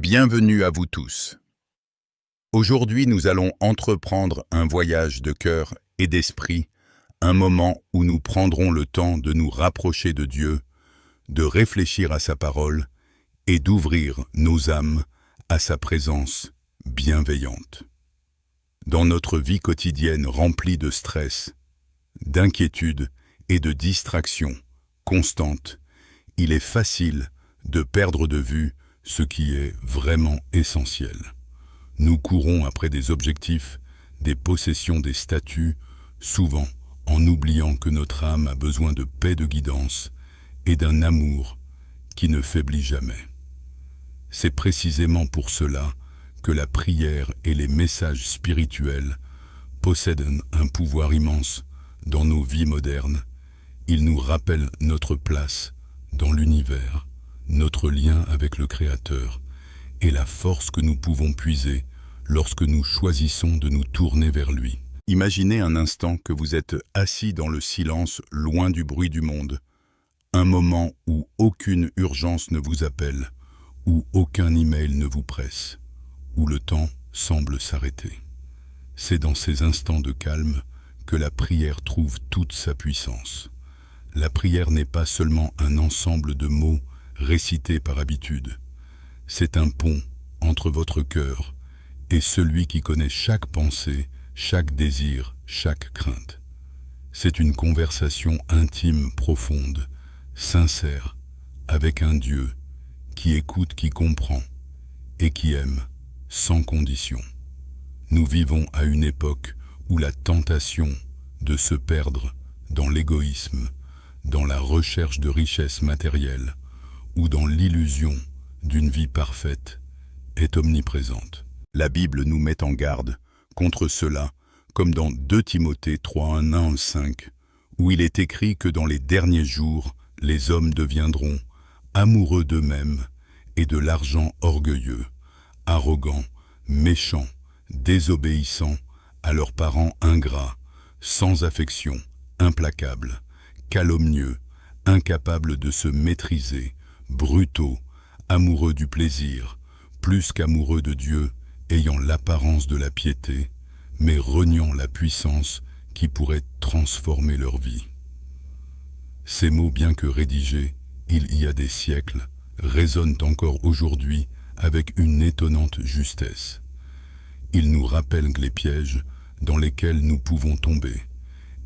Bienvenue à vous tous. Aujourd'hui, nous allons entreprendre un voyage de cœur et d'esprit, un moment où nous prendrons le temps de nous rapprocher de Dieu, de réfléchir à sa parole et d'ouvrir nos âmes à sa présence bienveillante. Dans notre vie quotidienne remplie de stress, d'inquiétude et de distractions constantes, il est facile de perdre de vue ce qui est vraiment essentiel. Nous courons après des objectifs, des possessions, des statuts, souvent en oubliant que notre âme a besoin de paix, de guidance et d'un amour qui ne faiblit jamais. C'est précisément pour cela que la prière et les messages spirituels possèdent un pouvoir immense dans nos vies modernes. Ils nous rappellent notre place dans l'univers, notre lien avec le Créateur et la force que nous pouvons puiser lorsque nous choisissons de nous tourner vers lui. Imaginez un instant que vous êtes assis dans le silence, loin du bruit du monde, un moment où aucune urgence ne vous appelle, où aucun email ne vous presse, où le temps semble s'arrêter. C'est dans ces instants de calme que la prière trouve toute sa puissance. La prière n'est pas seulement un ensemble de mots récités par habitude. C'est un pont entre votre cœur et celui qui connaît chaque pensée, chaque désir, chaque crainte. C'est une conversation intime, profonde, sincère, avec un Dieu qui écoute, qui comprend et qui aime sans condition. Nous vivons à une époque où la tentation de se perdre dans l'égoïsme, dans la recherche de richesses matérielles ou dans l'illusion d'une vie parfaite est omniprésente. La Bible nous met en garde contre cela, comme dans 2 Timothée 3, 1, 5, où il est écrit que dans les derniers jours, les hommes deviendront amoureux d'eux-mêmes et de l'argent, orgueilleux, arrogants, méchants, désobéissants à leurs parents, ingrats, sans affection, implacables, calomnieux, incapables de se maîtriser, brutaux, amoureux du plaisir, plus qu'amoureux de Dieu, ayant l'apparence de la piété, mais reniant la puissance qui pourrait transformer leur vie. Ces mots, bien que rédigés il y a des siècles, résonnent encore aujourd'hui avec une étonnante justesse. Ils nous rappellent les pièges dans lesquels nous pouvons tomber,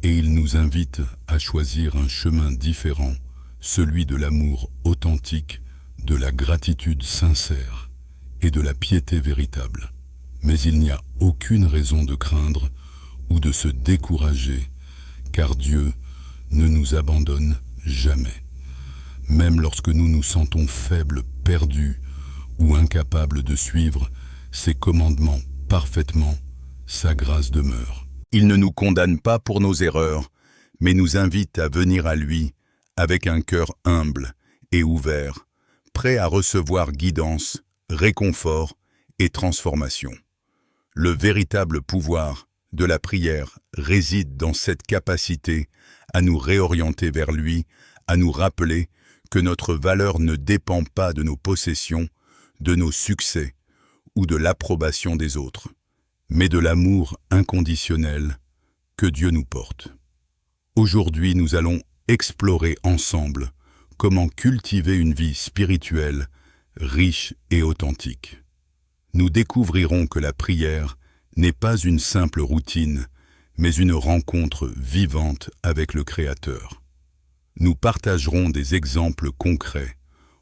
et ils nous invitent à choisir un chemin différent, celui de l'amour authentique, de la gratitude sincère et de la piété véritable. Mais il n'y a aucune raison de craindre ou de se décourager, car Dieu ne nous abandonne jamais. Même lorsque nous nous sentons faibles, perdus ou incapables de suivre ses commandements parfaitement, sa grâce demeure. Il ne nous condamne pas pour nos erreurs, mais nous invite à venir à lui avec un cœur humble et ouvert, prêt à recevoir guidance, réconfort et transformation. Le véritable pouvoir de la prière réside dans cette capacité à nous réorienter vers lui, à nous rappeler que notre valeur ne dépend pas de nos possessions, de nos succès ou de l'approbation des autres, mais de l'amour inconditionnel que Dieu nous porte. Aujourd'hui, nous allons explorer ensemble comment cultiver une vie spirituelle, riche et authentique. Nous découvrirons que la prière n'est pas une simple routine, mais une rencontre vivante avec le Créateur. Nous partagerons des exemples concrets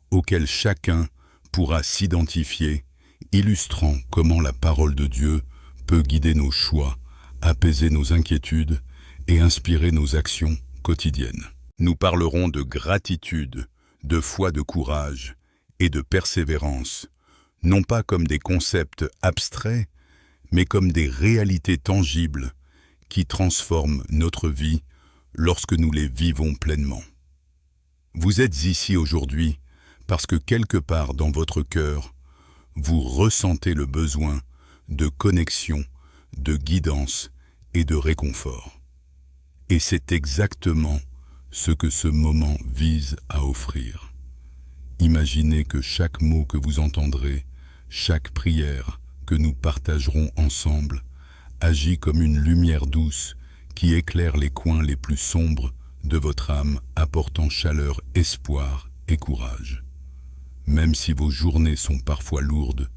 auxquels chacun pourra s'identifier, illustrant comment la parole de Dieu peut guider nos choix, apaiser nos inquiétudes et inspirer nos actions quotidiennes. Nous parlerons de gratitude, de foi, de courage et de persévérance, non pas comme des concepts abstraits, mais comme des réalités tangibles qui transforment notre vie lorsque nous les vivons pleinement. Vous êtes ici aujourd'hui parce que quelque part dans votre cœur, vous ressentez le besoin de connexion, de guidance et de réconfort. Et c'est exactement ce que ce moment vise à offrir. Imaginez que chaque mot que vous entendrez chaque prière que nous partagerons ensemble agit comme une lumière douce qui éclaire les coins les plus sombres de votre âme, apportant chaleur, espoir et courage. Même si vos journées sont parfois lourdes,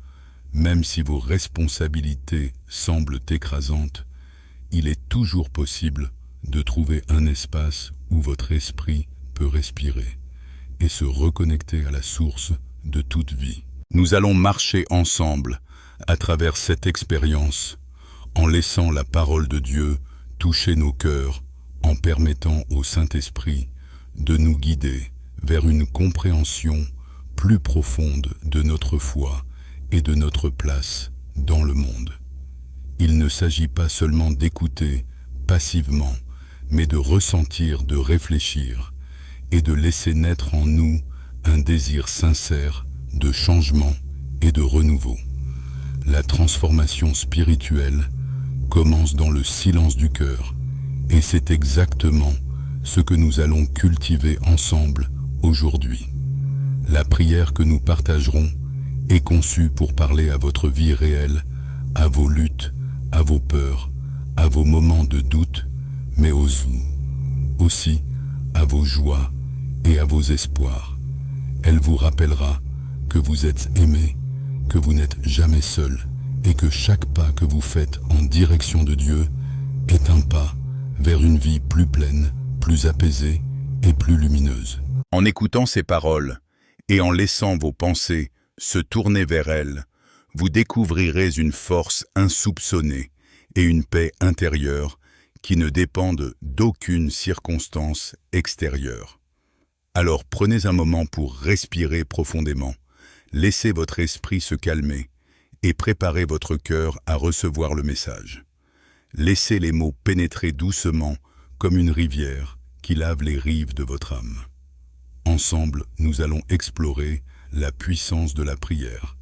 même si vos responsabilités semblent écrasantes, il est toujours possible de trouver un espace où votre esprit peut respirer et se reconnecter à la source de toute vie. Nous allons marcher ensemble à travers cette expérience, en laissant la parole de Dieu toucher nos cœurs, en permettant au Saint-Esprit de nous guider vers une compréhension plus profonde de notre foi et de notre place dans le monde. Il ne s'agit pas seulement d'écouter passivement, mais de ressentir, de réfléchir et de laisser naître en nous un désir sincère de changement et de renouveau. La transformation spirituelle commence dans le silence du cœur, et c'est exactement ce que nous allons cultiver ensemble aujourd'hui. La prière que nous partagerons est conçue pour parler à votre vie réelle, à vos luttes, à vos peurs, à vos moments de doute, mais aussi à vos joies et à vos espoirs. Elle vous rappellera que vous êtes aimé, que vous n'êtes jamais seul et que chaque pas que vous faites en direction de Dieu est un pas vers une vie plus pleine, plus apaisée et plus lumineuse. En écoutant ces paroles et en laissant vos pensées se tourner vers elles, vous découvrirez une force insoupçonnée et une paix intérieure qui ne dépendent d'aucune circonstance extérieure. Alors prenez un moment pour respirer profondément, laissez votre esprit se calmer et préparez votre cœur à recevoir le message. Laissez les mots pénétrer doucement comme une rivière qui lave les rives de votre âme. Ensemble, nous allons explorer la puissance de la prière,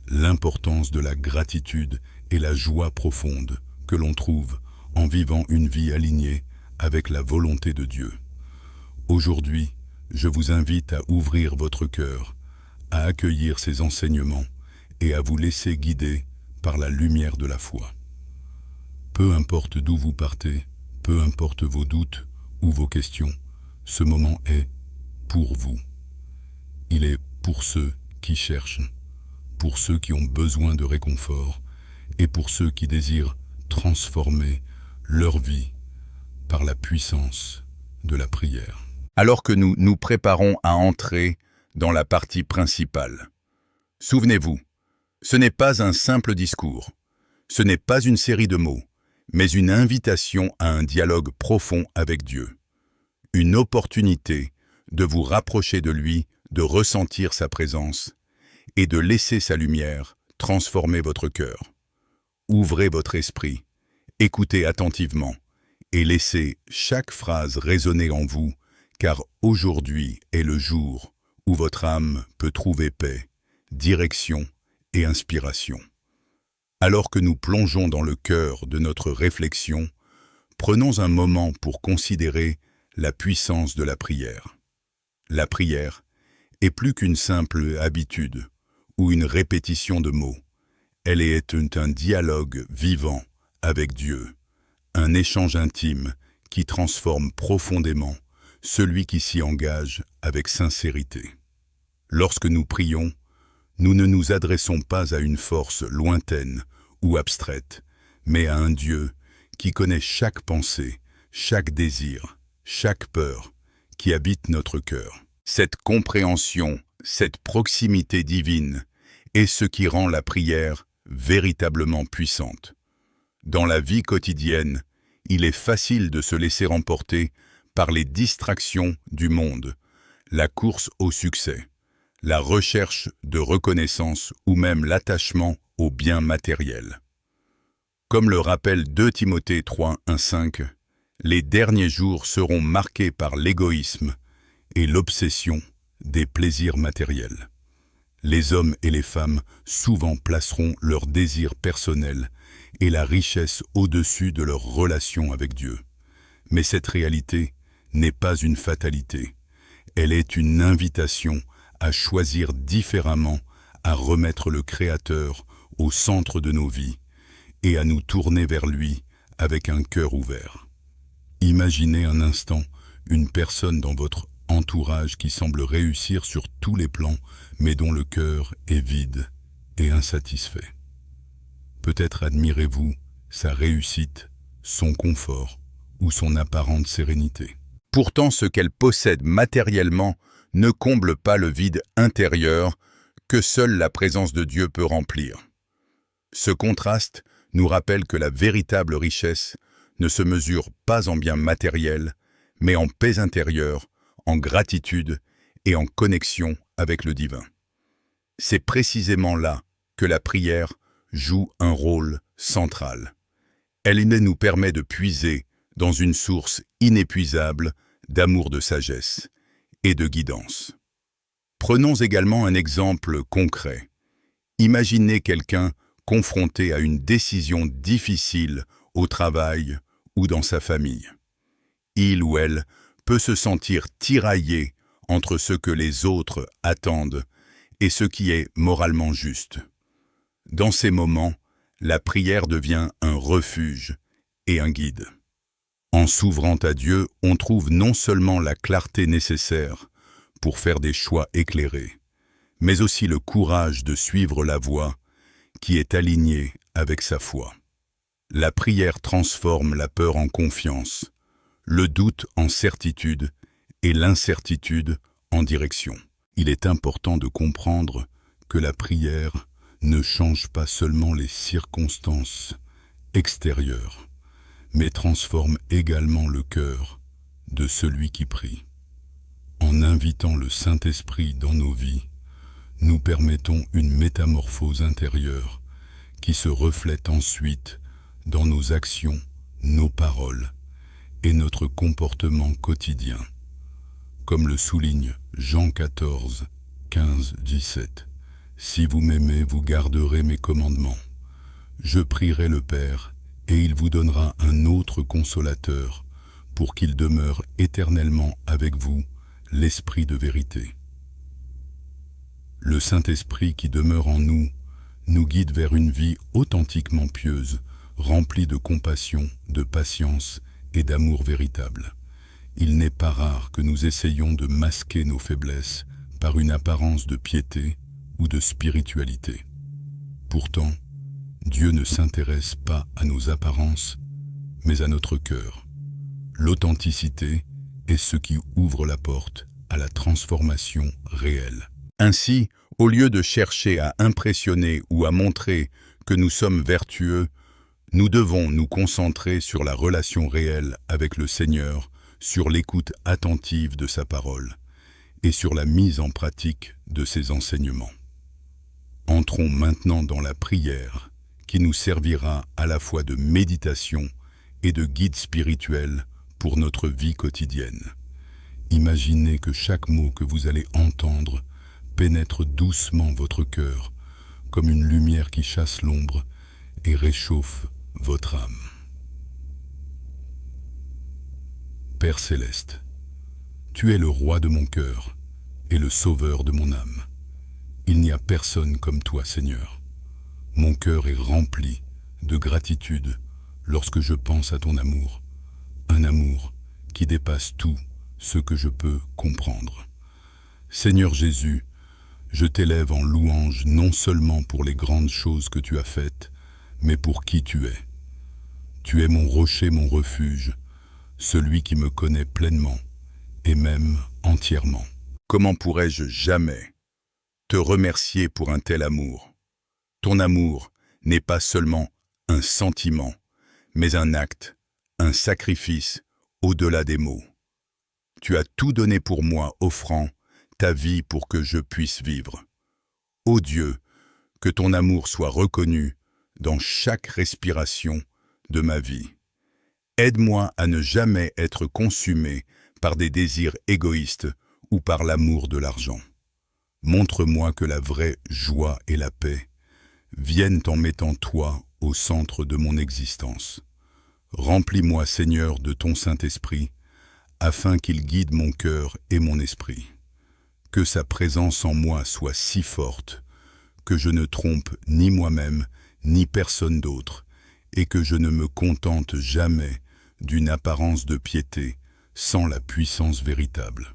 l'importance de la gratitude et la joie profonde que l'on trouve en vivant une vie alignée avec la volonté de Dieu. Aujourd'hui, je vous invite à ouvrir votre cœur, à accueillir ces enseignements et à vous laisser guider par la lumière de la foi. Peu importe d'où vous partez, peu importe vos doutes ou vos questions, ce moment est pour vous. Il est pour ceux qui cherchent, pour ceux qui ont besoin de réconfort et pour ceux qui désirent transformer leur vie par la puissance de la prière. Alors que nous nous préparons à entrer dans la partie principale, souvenez-vous, ce n'est pas un simple discours, ce n'est pas une série de mots, mais une invitation à un dialogue profond avec Dieu. Une opportunité de vous rapprocher de lui, de ressentir sa présence et de laisser sa lumière transformer votre cœur. Ouvrez votre esprit, écoutez attentivement et laissez chaque phrase résonner en vous, car aujourd'hui est le jour où votre âme peut trouver paix, direction et inspiration. Alors que nous plongeons dans le cœur de notre réflexion, prenons un moment pour considérer la puissance de la prière. La prière est plus qu'une simple habitude ou une répétition de mots. Elle est un dialogue vivant avec Dieu, un échange intime qui transforme profondément celui qui s'y engage avec sincérité. Lorsque nous prions, nous ne nous adressons pas à une force lointaine ou abstraite, mais à un Dieu qui connaît chaque pensée, chaque désir, chaque peur qui habite notre cœur. Cette compréhension, cette proximité divine est ce qui rend la prière véritablement puissante. Dans la vie quotidienne, il est facile de se laisser emporter par les distractions du monde, la course au succès, la recherche de reconnaissance ou même l'attachement aux biens matériels. Comme le rappelle 2 Timothée 3, 1, 5, les derniers jours seront marqués par l'égoïsme et l'obsession des plaisirs matériels. Les hommes et les femmes souvent placeront leurs désirs personnels et la richesse au-dessus de leur relation avec Dieu. Mais cette réalité n'est pas une fatalité. Elle est une invitation à choisir différemment à remettre le Créateur au centre de nos vies et à nous tourner vers lui avec un cœur ouvert. Imaginez un instant une personne dans votre entourage qui semble réussir sur tous les plans, mais dont le cœur est vide et insatisfait. Peut-être admirez-vous sa réussite, son confort ou son apparente sérénité. Pourtant, ce qu'elle possède matériellement ne comble pas le vide intérieur que seule la présence de Dieu peut remplir. Ce contraste nous rappelle que la véritable richesse ne se mesure pas en biens matériels, mais en paix intérieure, en gratitude et en connexion avec le divin. C'est précisément là que la prière joue un rôle central. Elle nous permet de puiser dans une source inépuisable d'amour, de sagesse et de guidance. Prenons également un exemple concret. Imaginez quelqu'un confronté à une décision difficile au travail ou dans sa famille. Il ou elle peut se sentir tiraillé entre ce que les autres attendent et ce qui est moralement juste. Dans ces moments, la prière devient un refuge et un guide. En s'ouvrant à Dieu, on trouve non seulement la clarté nécessaire pour faire des choix éclairés, mais aussi le courage de suivre la voie qui est alignée avec sa foi. La prière transforme la peur en confiance, le doute en certitude et l'incertitude en direction. Il est important de comprendre que la prière ne change pas seulement les circonstances extérieures, mais transforme également le cœur de celui qui prie. En invitant le Saint-Esprit dans nos vies, nous permettons une métamorphose intérieure qui se reflète ensuite dans nos actions, nos paroles et notre comportement quotidien. Comme le souligne Jean 14, 15, 17. « Si vous m'aimez, vous garderez mes commandements. Je prierai le Père, et il vous donnera un autre consolateur, pour qu'il demeure éternellement avec vous, l'Esprit de vérité. » Le Saint-Esprit qui demeure en nous, nous guide vers une vie authentiquement pieuse, remplie de compassion, de patience et d'amour véritable. Il n'est pas rare que nous essayions de masquer nos faiblesses par une apparence de piété ou de spiritualité. Pourtant, Dieu ne s'intéresse pas à nos apparences, mais à notre cœur. L'authenticité est ce qui ouvre la porte à la transformation réelle. Ainsi, au lieu de chercher à impressionner ou à montrer que nous sommes vertueux, nous devons nous concentrer sur la relation réelle avec le Seigneur, sur l'écoute attentive de sa parole et sur la mise en pratique de ses enseignements. Entrons maintenant dans la prière qui nous servira à la fois de méditation et de guide spirituel pour notre vie quotidienne. Imaginez que chaque mot que vous allez entendre pénètre doucement votre cœur comme une lumière qui chasse l'ombre et réchauffe votre âme. Père céleste, tu es le roi de mon cœur et le sauveur de mon âme. Il n'y a personne comme toi, Seigneur. Mon cœur est rempli de gratitude lorsque je pense à ton amour, un amour qui dépasse tout ce que je peux comprendre. Seigneur Jésus, je t'élève en louange non seulement pour les grandes choses que tu as faites, mais pour qui tu es. Tu es mon rocher, mon refuge, celui qui me connaît pleinement et même entièrement. Comment pourrais-je jamais te remercier pour un tel amour? Ton amour n'est pas seulement un sentiment, mais un acte, un sacrifice au-delà des mots. Tu as tout donné pour moi, offrant ta vie pour que je puisse vivre. Ô Dieu, que ton amour soit reconnu dans chaque respiration de ma vie. Aide-moi à ne jamais être consumé par des désirs égoïstes ou par l'amour de l'argent. Montre-moi que la vraie joie et la paix viennent en mettant toi au centre de mon existence. Remplis-moi, Seigneur, de ton Saint-Esprit, afin qu'il guide mon cœur et mon esprit. Que sa présence en moi soit si forte que je ne trompe ni moi-même, ni personne d'autre, et que je ne me contente jamais d'une apparence de piété sans la puissance véritable.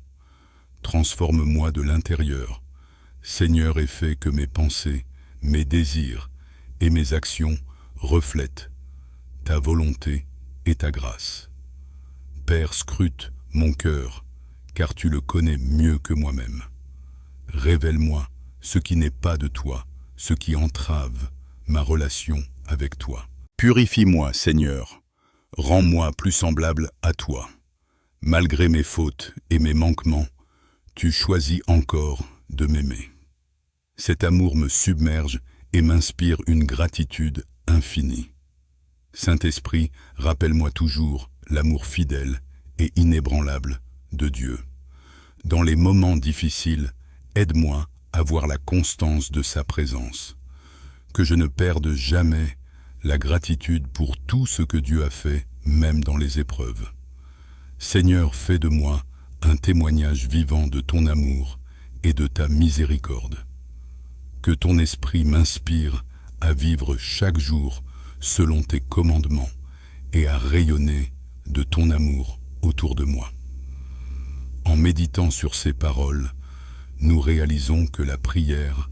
Transforme-moi de l'intérieur, Seigneur, et fais que mes pensées, mes désirs et mes actions reflètent ta volonté et ta grâce. Père, scrute mon cœur, car tu le connais mieux que moi-même. Révèle-moi ce qui n'est pas de toi, ce qui entrave ma relation avec toi. Purifie-moi, Seigneur, rends-moi plus semblable à toi. Malgré mes fautes et mes manquements, tu choisis encore de m'aimer. Cet amour me submerge et m'inspire une gratitude infinie. Saint-Esprit, rappelle-moi toujours l'amour fidèle et inébranlable de Dieu. Dans les moments difficiles, aide-moi à voir la constance de sa présence. Que je ne perde jamais la gratitude pour tout ce que Dieu a fait, même dans les épreuves. Seigneur, fais de moi un témoignage vivant de ton amour et de ta miséricorde. Que ton esprit m'inspire à vivre chaque jour selon tes commandements et à rayonner de ton amour autour de moi. En méditant sur ces paroles, nous réalisons que la prière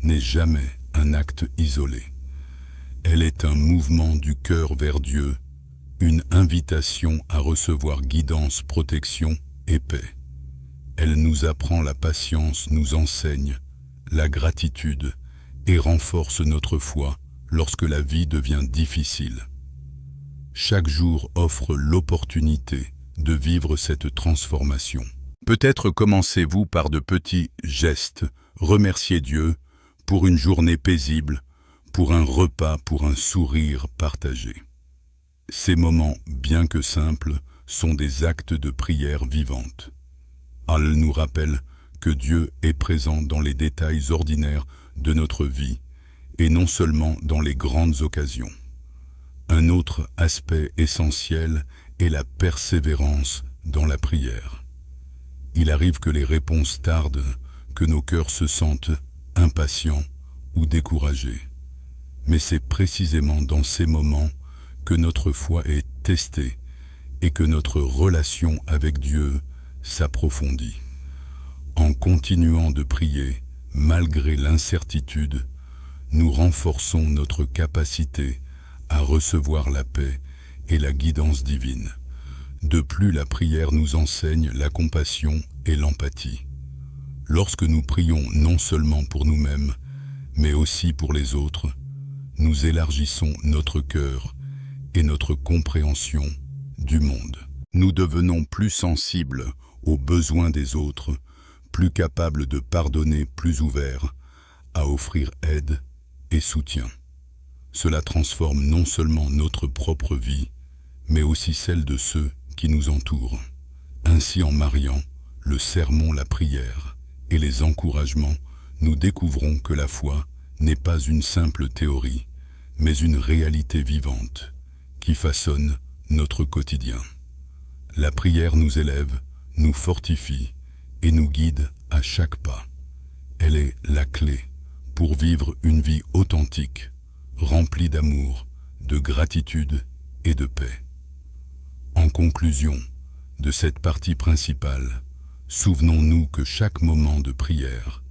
n'est jamais un acte isolé. Elle est un mouvement du cœur vers Dieu, une invitation à recevoir guidance, protection et paix. Elle nous apprend la patience, nous enseigne la gratitude et renforce notre foi lorsque la vie devient difficile. Chaque jour offre l'opportunité de vivre cette transformation. Peut-être commencez-vous par de petits gestes, remercier Dieu pour une journée paisible, pour un repas, pour un sourire partagé. Ces moments, bien que simples, sont des actes de prière vivante. Elle nous rappelle que Dieu est présent dans les détails ordinaires de notre vie et non seulement dans les grandes occasions. Un autre aspect essentiel est la persévérance dans la prière. Il arrive que les réponses tardent, que nos cœurs se sentent impatients ou découragés. Mais c'est précisément dans ces moments que notre foi est testée et que notre relation avec Dieu s'approfondit. En continuant de prier, malgré l'incertitude, nous renforçons notre capacité à recevoir la paix et la guidance divine. De plus, la prière nous enseigne la compassion et l'empathie. Lorsque nous prions non seulement pour nous-mêmes, mais aussi pour les autres, nous élargissons notre cœur et notre compréhension du monde. Nous devenons plus sensibles aux besoins des autres, plus capables de pardonner, plus ouverts à offrir aide et soutien. Cela transforme non seulement notre propre vie, mais aussi celle de ceux qui nous entourent. Ainsi, en mariant le sermon, la prière et les encouragements, nous découvrons que la foi n'est pas une simple théorie, mais une réalité vivante qui façonne notre quotidien. La prière nous élève, nous fortifie et nous guide à chaque pas. Elle est la clé pour vivre une vie authentique, remplie d'amour, de gratitude et de paix. En conclusion de cette partie principale, souvenons-nous que chaque moment de prière,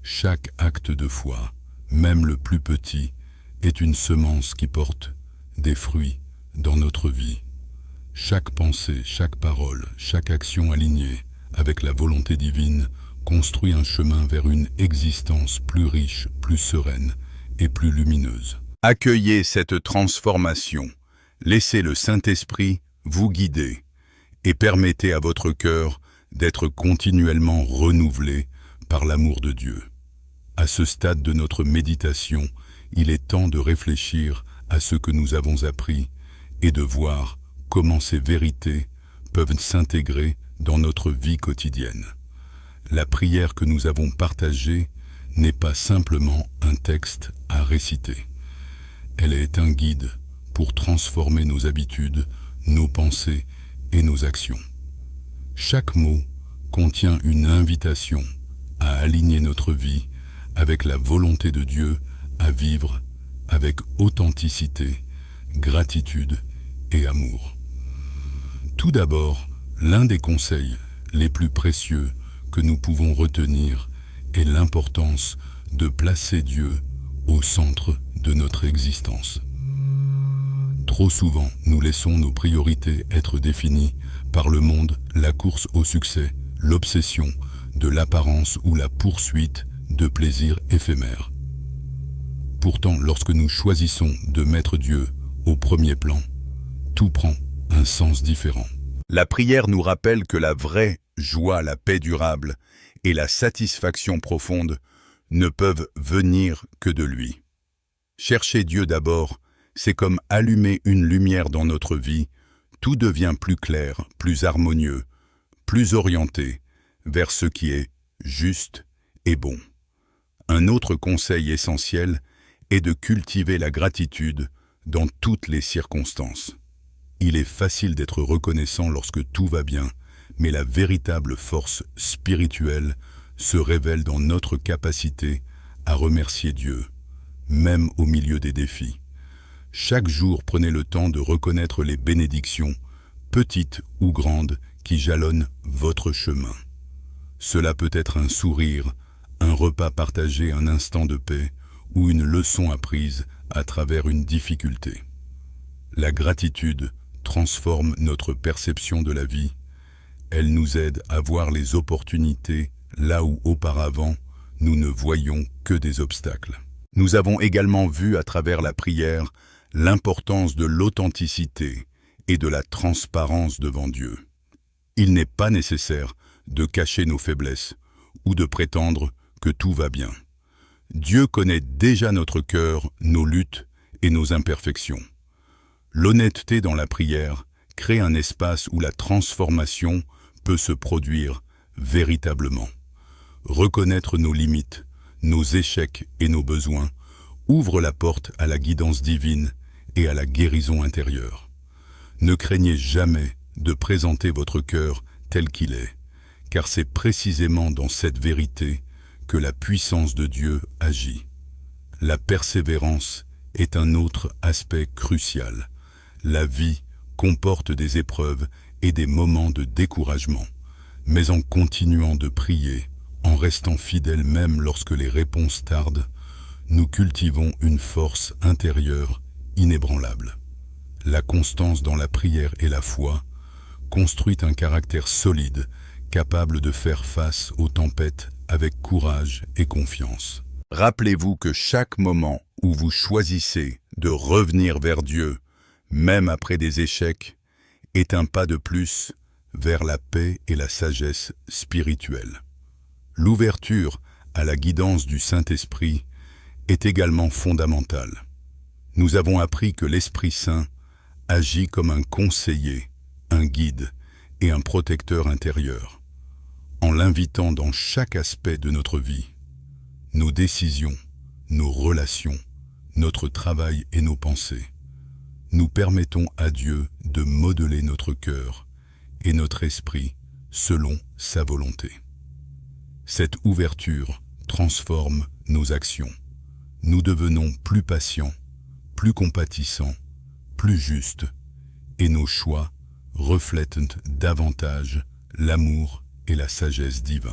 chaque acte de foi, même le plus petit, est une semence qui porte des fruits dans notre vie. Chaque pensée, chaque parole, chaque action alignée avec la volonté divine construit un chemin vers une existence plus riche, plus sereine et plus lumineuse. Accueillez cette transformation, laissez le Saint-Esprit vous guider et permettez à votre cœur d'être continuellement renouvelé par l'amour de Dieu. À ce stade de notre méditation, il est temps de réfléchir à ce que nous avons appris et de voir comment ces vérités peuvent s'intégrer dans notre vie quotidienne. La prière que nous avons partagée n'est pas simplement un texte à réciter. Elle est un guide pour transformer nos habitudes, nos pensées et nos actions. Chaque mot contient une invitation à aligner notre vie avec la volonté de Dieu à vivre avec authenticité, gratitude et amour. Tout d'abord, l'un des conseils les plus précieux que nous pouvons retenir est l'importance de placer Dieu au centre de notre existence. Trop souvent, nous laissons nos priorités être définies par le monde, la course au succès, l'obsession de l'apparence ou la poursuite de plaisirs éphémères. Pourtant, lorsque nous choisissons de mettre Dieu au premier plan, tout prend un sens différent. La prière nous rappelle que la vraie joie, la paix durable et la satisfaction profonde ne peuvent venir que de lui. Chercher Dieu d'abord, c'est comme allumer une lumière dans notre vie, tout devient plus clair, plus harmonieux, plus orienté vers ce qui est juste et bon. Un autre conseil essentiel est de cultiver la gratitude dans toutes les circonstances. Il est facile d'être reconnaissant lorsque tout va bien, mais la véritable force spirituelle se révèle dans notre capacité à remercier Dieu, même au milieu des défis. Chaque jour, prenez le temps de reconnaître les bénédictions, petites ou grandes, qui jalonnent votre chemin. Cela peut être un sourire, un repas partagé, un instant de paix ou une leçon apprise à travers une difficulté. La gratitude transforme notre perception de la vie. Elle nous aide à voir les opportunités là où auparavant nous ne voyions que des obstacles. Nous avons également vu à travers la prière l'importance de l'authenticité et de la transparence devant Dieu. Il n'est pas nécessaire de cacher nos faiblesses ou de prétendre que tout va bien. Dieu connaît déjà notre cœur, nos luttes et nos imperfections. L'honnêteté dans la prière crée un espace où la transformation peut se produire véritablement. Reconnaître nos limites, nos échecs et nos besoins ouvre la porte à la guidance divine et à la guérison intérieure. Ne craignez jamais de présenter votre cœur tel qu'il est, car c'est précisément dans cette vérité que la puissance de Dieu agit. La persévérance est un autre aspect crucial. La vie comporte des épreuves et des moments de découragement, mais en continuant de prier, en restant fidèles même lorsque les réponses tardent, nous cultivons une force intérieure inébranlable. La constance dans la prière et la foi construit un caractère solide, capable de faire face aux tempêtes avec courage et confiance. Rappelez-vous que chaque moment où vous choisissez de revenir vers Dieu, même après des échecs, est un pas de plus vers la paix et la sagesse spirituelle. L'ouverture à la guidance du Saint-Esprit est également fondamentale. Nous avons appris que l'Esprit Saint agit comme un conseiller, un guide et un protecteur intérieur. En l'invitant dans chaque aspect de notre vie, nos décisions, nos relations, notre travail et nos pensées, nous permettons à Dieu de modeler notre cœur et notre esprit selon sa volonté. Cette ouverture transforme nos actions. Nous devenons plus patients, plus compatissants, plus justes, et nos choix reflètent davantage l'amour et la sagesse divine.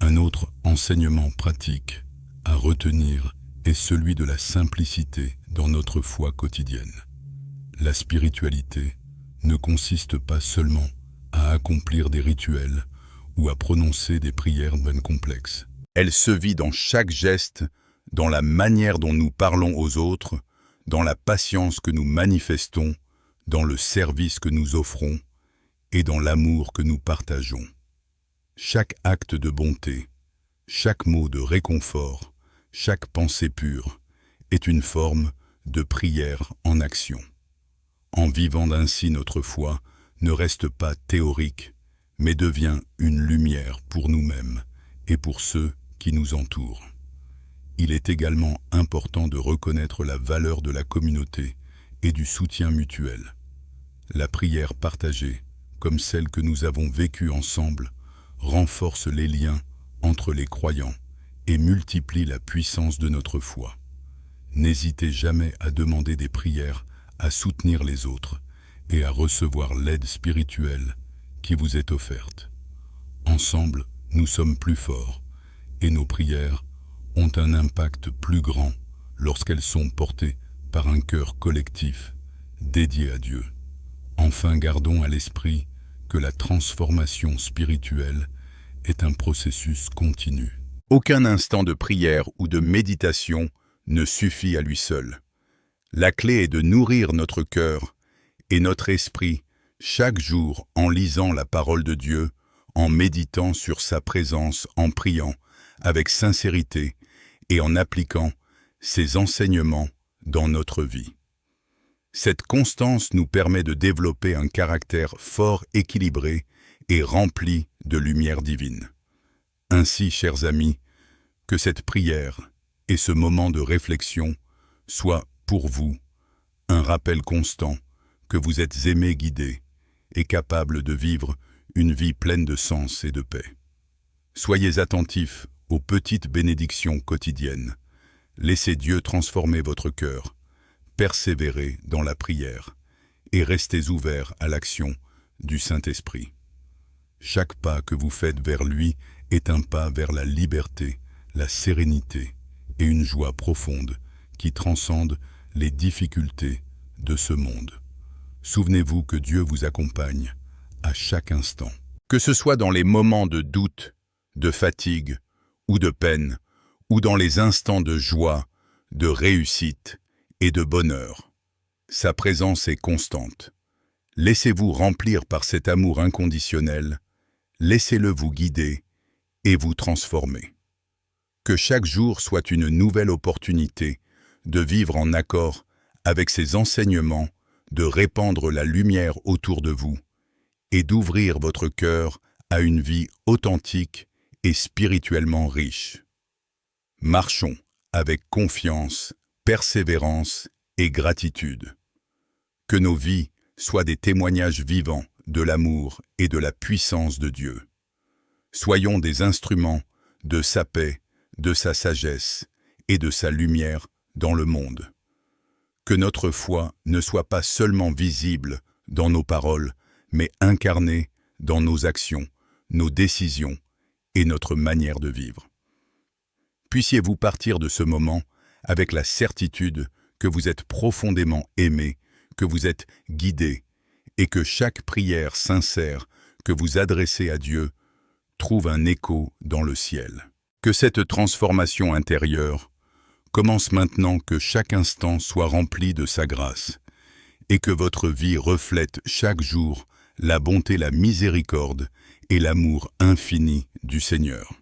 Un autre enseignement pratique à retenir est celui de la simplicité dans notre foi quotidienne. La spiritualité ne consiste pas seulement à accomplir des rituels ou à prononcer des prières bien complexes. Elle se vit dans chaque geste, dans la manière dont nous parlons aux autres, dans la patience que nous manifestons, dans le service que nous offrons et dans l'amour que nous partageons. Chaque acte de bonté, chaque mot de réconfort, chaque pensée pure est une forme de prière en action. En vivant ainsi, notre foi ne reste pas théorique, mais devient une lumière pour nous-mêmes et pour ceux qui nous entourent. Il est également important de reconnaître la valeur de la communauté et du soutien mutuel. La prière partagée, comme celle que nous avons vécue ensemble, renforce les liens entre les croyants et multiplie la puissance de notre foi. N'hésitez jamais à demander des prières, à soutenir les autres et à recevoir l'aide spirituelle qui vous est offerte. Ensemble, nous sommes plus forts et nos prières ont un impact plus grand lorsqu'elles sont portées par un cœur collectif dédié à Dieu. Enfin, gardons à l'esprit que la transformation spirituelle est un processus continu. Aucun instant de prière ou de méditation ne suffit à lui seul. La clé est de nourrir notre cœur et notre esprit chaque jour en lisant la parole de Dieu, en méditant sur sa présence, en priant avec sincérité et en appliquant ses enseignements dans notre vie. Cette constance nous permet de développer un caractère fort, équilibré et rempli de lumière divine. Ainsi, chers amis, que cette prière et ce moment de réflexion soient pour vous un rappel constant que vous êtes aimé, guidé et capable de vivre une vie pleine de sens et de paix. Soyez attentifs aux petites bénédictions quotidiennes. Laissez Dieu transformer votre cœur, persévérez dans la prière et restez ouverts à l'action du Saint-Esprit. Chaque pas que vous faites vers lui est un pas vers la liberté, la sérénité et une joie profonde qui transcende les difficultés de ce monde. Souvenez-vous que Dieu vous accompagne à chaque instant. Que ce soit dans les moments de doute, de fatigue ou de peine, ou dans les instants de joie, de réussite et de bonheur, sa présence est constante. Laissez-vous remplir par cet amour inconditionnel, laissez-le vous guider et vous transformer. Que chaque jour soit une nouvelle opportunité de vivre en accord avec ses enseignements, de répandre la lumière autour de vous et d'ouvrir votre cœur à une vie authentique et spirituellement riche. Marchons avec confiance, persévérance et gratitude. Que nos vies soient des témoignages vivants de l'amour et de la puissance de Dieu. Soyons des instruments de sa paix, de sa sagesse et de sa lumière dans le monde. Que notre foi ne soit pas seulement visible dans nos paroles, mais incarnée dans nos actions, nos décisions et notre manière de vivre. Puissiez-vous partir de ce moment avec la certitude que vous êtes profondément aimé, que vous êtes guidé et que chaque prière sincère que vous adressez à Dieu trouve un écho dans le ciel. Que cette transformation intérieure commence maintenant, que chaque instant soit rempli de sa grâce et que votre vie reflète chaque jour la bonté, la miséricorde et l'amour infini du Seigneur.